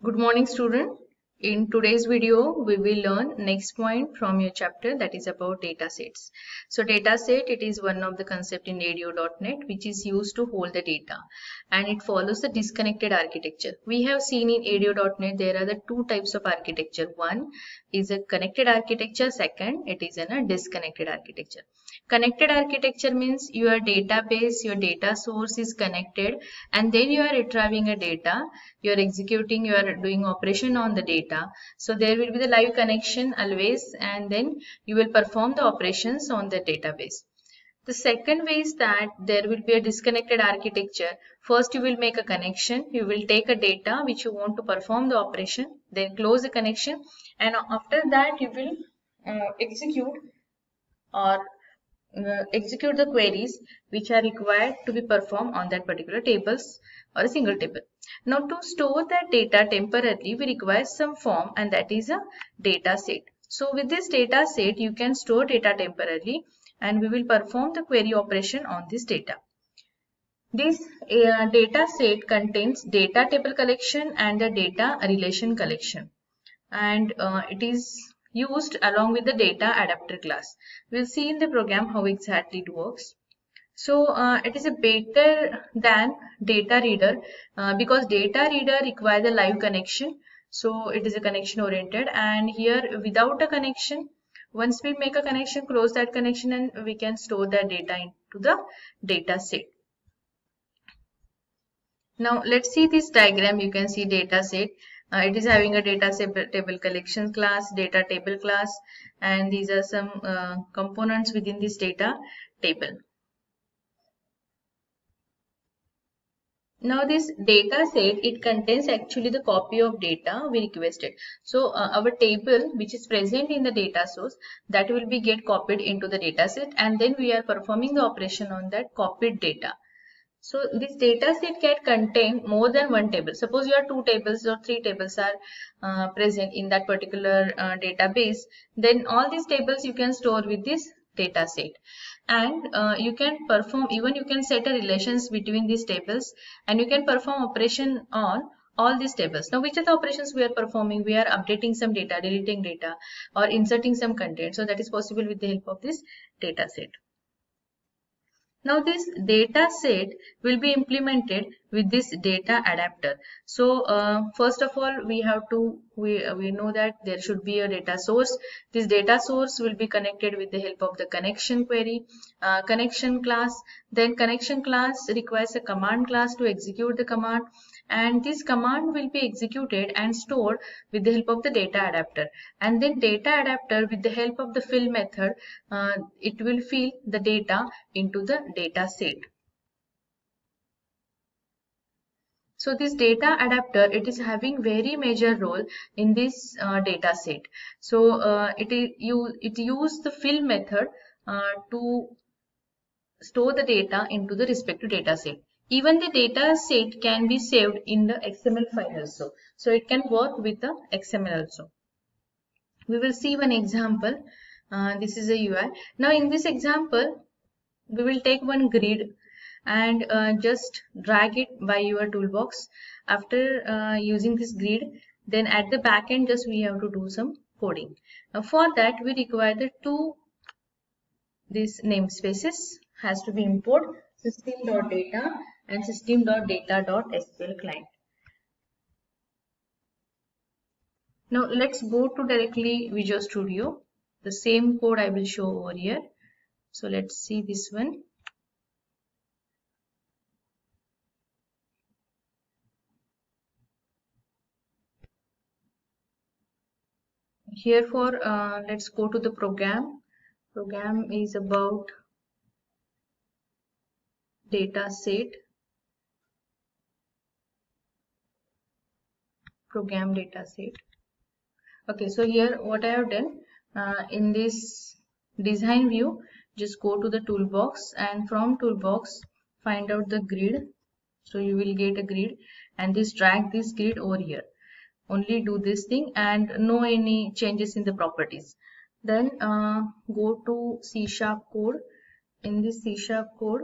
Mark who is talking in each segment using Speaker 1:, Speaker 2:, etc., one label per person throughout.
Speaker 1: Good morning, student. In today's video, we will learn next point from your chapter, that is about data sets. So data set, it is one of the concept in ADO.NET which is used to hold the data, and it follows the disconnected architecture. We have seen in ADO.NET there are the two types of architecture. One is a connected architecture, second it is a disconnected architecture. Connected architecture means your database, your data source is connected, and then you are retrieving a data, you are executing, you are doing operation on the data. So there will be the live connection always, and then you will perform the operations on the database. The second way is that there will be a disconnected architecture. First you will make a connection, you will take a data which you want to perform the operation, then close the connection, and after that you will execute the queries which are required to be performed on that particular tables or a single table. Now to store that data temporarily, we require some form, and that is a data set. So with this data set, you can store data temporarily, and we will perform the query operation on this data. This data set contains data table collection and the data relation collection, and it is used along with the data adapter class. We'll see in the program how exactly it works. So it is a better than data reader because data reader requires a live connection. So it is a connection oriented, and here without a connection, once we make a connection, close that connection, and we can store that data into the data set. Now let's see this diagram. You can see data set. It is having a data table collection class, data table class, and these are some components within this data table. Now this data set, it contains actually the copy of data we requested. So our table which is present in the data source, that will be get copied into the data set, and then we are performing the operation on that copied data. So this data set can contain more than one table. Suppose you have two tables or three tables are present in that particular database, then all these tables you can store with this data set. And you can perform, even you can set a relations between these tables, and you can perform operation on all these tables. Now which are the operations we are performing? We are updating some data, deleting data, or inserting some content. So that is possible with the help of this data set. Now this data set will be implemented with this data adapter. So first of all, we know that there should be a data source. This data source will be connected with the help of the connection query, connection class. Then connection class requires a command class to execute the command, and this command will be executed and stored with the help of the data adapter. And then data adapter, with the help of the fill method, it will fill the data into the data set. So this data adapter, it is having very major role in this data set. So it use the fill method to store the data into the respective data set. Even the data set can be saved in the XML file also. So it can work with the XML also. We will see one example. This is a UI. Now in this example, we will take one grid and just drag it by your toolbox. After using this grid, then at the back end, just we have to do some coding. Now for that, we require the two these namespaces has to be import system.data and system.data.sql client. Now let's go to directly Visual Studio. The same code I will show over here. So let's see this one. Here for let's go to the program. Program is about data set. Program data set. Okay, so here what I have done in this design view, just go to the toolbox, and from toolbox find out the grid. So you will get a grid, and this drag this grid over here. Only do this thing and no any changes in the properties. Then go to C# code. In this C# code,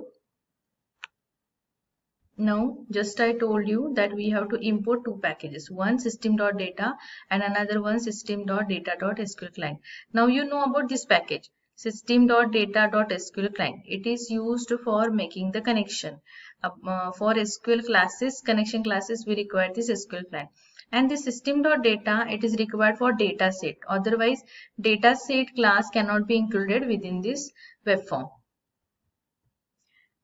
Speaker 1: Now, just I told you that we have to import two packages, one system.data and another one system.data.sql client. Now you know about this package, system.data.sql client. It is used for making the connection. For SQL classes, connection classes, we require this SQL client. And the system.data, it is required for data set. Otherwise, data set class cannot be included within this web form.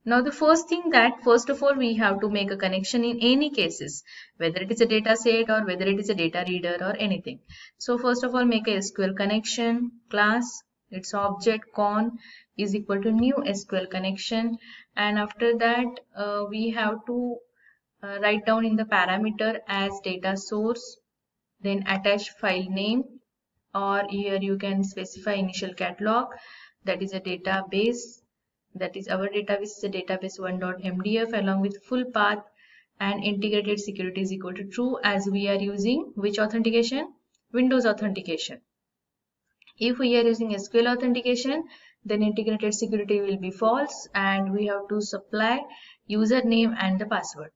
Speaker 1: Now the first thing that first of all we have to make a connection in any cases, whether it is a data set or whether it is a data reader or anything. So first of all make a SQL connection class, its object con is equal to new SQL connection, and after that we have to write down in the parameter as data source, then attach file name, or here you can specify initial catalog, that is a database. That is our database is a database 1.mdf along with full path, and integrated security is equal to true as we are using which authentication? Windows authentication. If we are using SQL authentication, then integrated security will be false and we have to supply username and the password.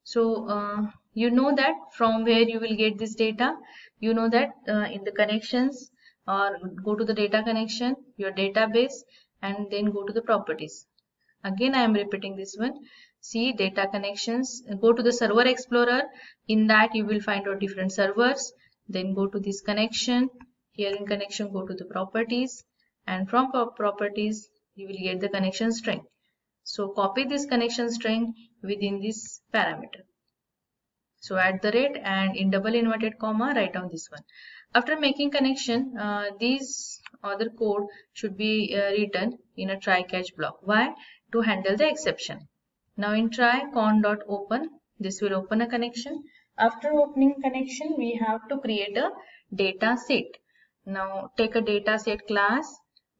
Speaker 1: So you know that from where you will get this data. You know that in the connections, or go to the data connection, your database, and then go to the properties. Again I am repeating this one. See data connections, go to the server explorer. In that you will find out different servers. Then go to this connection. Here in connection go to the properties, and from properties you will get the connection string. So copy this connection string within this parameter. So at the rate and in double inverted comma write down this one. After making connection, these other code should be written in a try catch block. Why? To handle the exception. Now in try con.open, this will open a connection. After opening connection, we have to create a data set. Now take a data set class,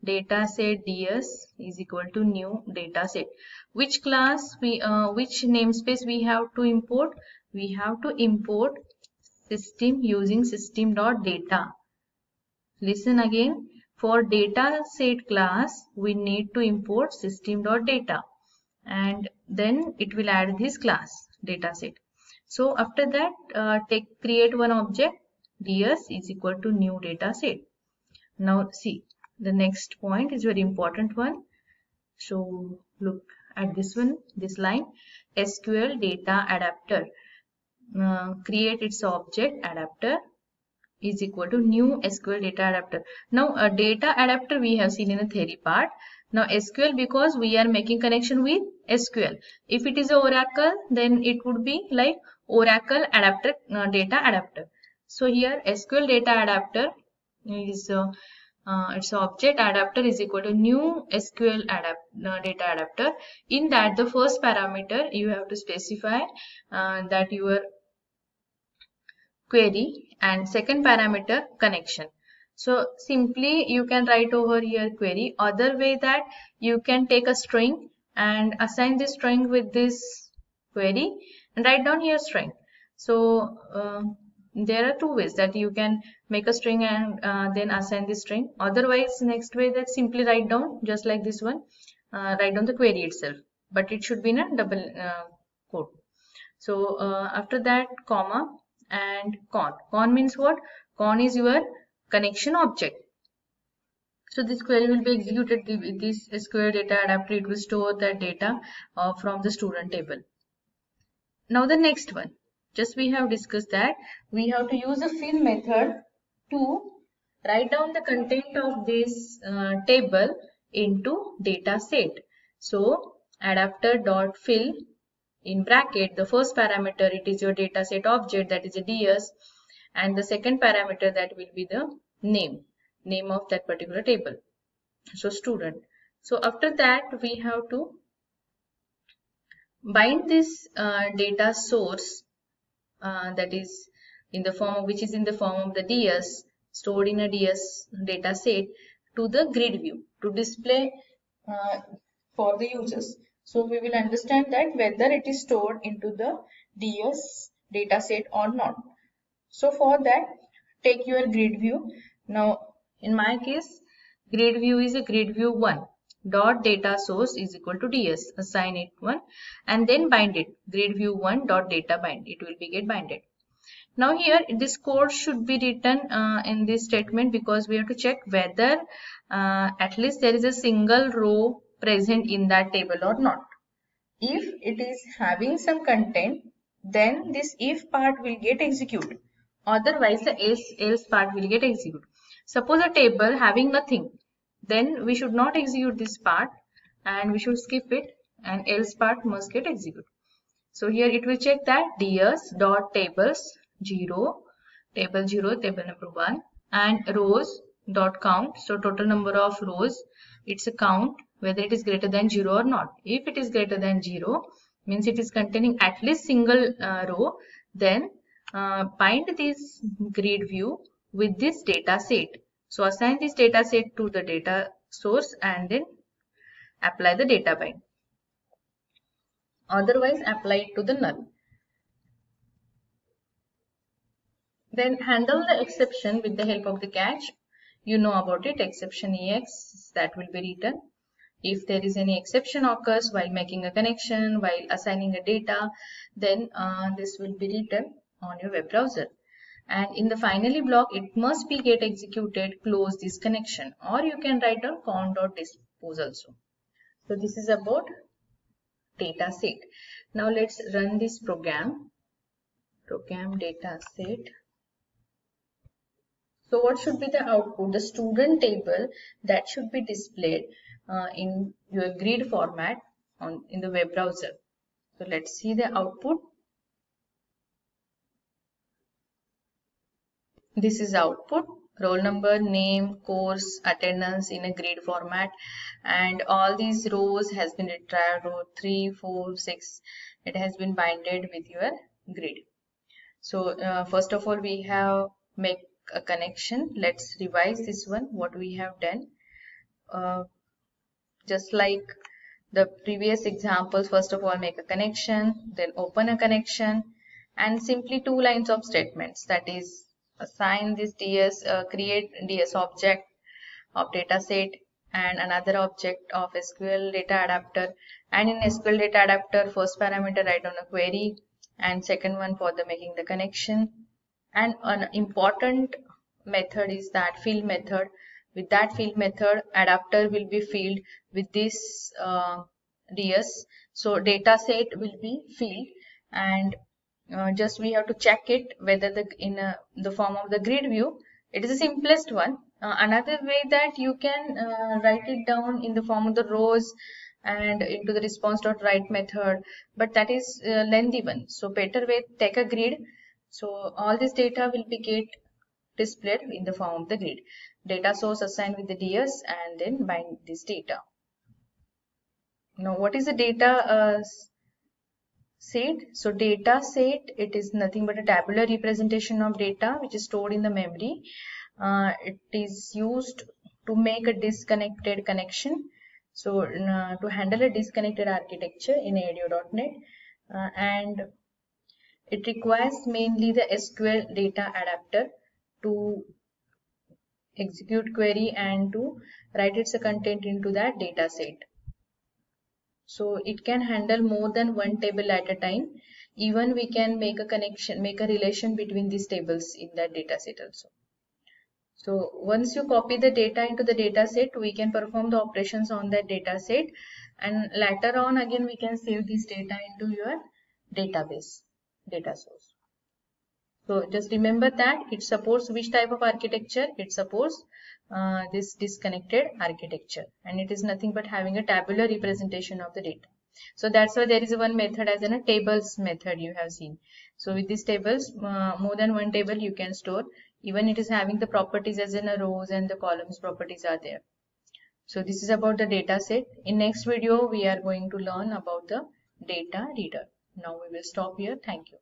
Speaker 1: data set ds is equal to new data set. Which class which namespace we have to import? We have to import system using system.data. Listen again, for data set class we need to import system.data, and then it will add this class data set. So after that create one object, ds is equal to new data set. Now see, the next point is very important one. So look at this one, this line, SQL data adapter. Create its object adapter is equal to new SQL data adapter. Now a data adapter we have seen in the theory part. Now SQL, because we are making connection with SQL. If it is a Oracle, then it would be like Oracle adapter data adapter. So here SQL data adapter is its object adapter is equal to new SQL data adapter. In that the first parameter you have to specify that your query, and second parameter connection. So simply you can write over here query. Other way that you can take a string and assign this string with this query and write down here string. So there are two ways that you can make a string and then assign this string. Otherwise, next way that simply write down just like this one, write down the query itself, but it should be in a double quote. So after that comma and con. Con means what? Con is your connection object. So this query will be executed with this SQL data adapter. It will store that data from the student table. Now the next one, just we have discussed that we have to use a fill method to write down the content of this table into data set. So adapter.fill, in bracket the first parameter it is your data set object, that is a ds, and the second parameter that will be the name of that particular table, so student. So after that we have to bind this data source that is in the form of, which is in the form of the ds, stored in a ds data set, to the grid view to display for the users. So we will understand that whether it is stored into the DS dataset or not. So for that, take your grid view. Now in my case, grid view is a grid view 1. dot data source is equal to ds. Assign it one and then bind it. Grid view 1 dot data bind. It will be get binded. Now here this code should be written in this statement because we have to check whether at least there is a single row present in that table or not. If it is having some content, then this if part will get executed. Otherwise the else part will get executed. Suppose a table having nothing, then we should not execute this part and we should skip it, and else part must get executed. So here it will check that ds dot tables 0, table 0, table number 1, and rows dot count. So total number of rows, it's a count whether it is greater than 0 or not. If it is greater than 0, means it is containing at least single row, then bind this grid view with this data set. So assign this data set to the data source and then apply the data bind. Otherwise apply it to the null. Then handle the exception with the help of the catch. You know about it, exception EX, that will be written. If there is any exception occurs while making a connection, while assigning a data, then this will be written on your web browser. And in the finally block, it must be get executed, close this connection, or you can write down count.dispose also. So this is about data set. Now let's run this program data set. So what should be the output? The student table that should be displayed in your grid format in the web browser. So let's see the output. This is output: roll number, name, course, attendance in a grid format, and all these rows has been retrieved. Row 3, 4, 6. It has been binded with your grid. So first of all, we have make a connection. Let's revise this one, what we have done. Just like the previous examples, first of all make a connection, then open a connection, and simply 2 lines of statements, that is assign this ds, create ds object of data set and another object of SQL data adapter, and in SQL data adapter first parameter write down a query and second one for the making the connection. And an important method is that fill method. With that fill method, adapter will be filled with this ds. So data set will be filled, and just we have to check it whether the form of the grid view. It is the simplest one. Another way that you can write it down in the form of the rows and into the response.write method, but that is lengthy one. So better way, take a grid. So all this data will be get displayed in the form of the grid. Data source assigned with the ds and then bind this data. Now what is the data set? So data set, it is nothing but a tabular representation of data which is stored in the memory. It is used to make a disconnected connection. So to handle a disconnected architecture in ADO.NET, and it requires mainly the SQL data adapter to execute query and to write its content into that data set. So it can handle more than one table at a time. Even we can make a connection, make a relation between these tables in that data set also. So once you copy the data into the data set, we can perform the operations on that data set, and later on again we can save this data into your database, data source. So just remember that it supports which type of architecture? It supports this disconnected architecture, and it is nothing but having a tabular representation of the data. So that's why there is one method as in a tables method you have seen. So with these tables, more than one table you can store. Even it is having the properties as in a rows and the columns properties are there. So this is about the data set. In next video we are going to learn about the data reader. Now we will stop here. Thank you.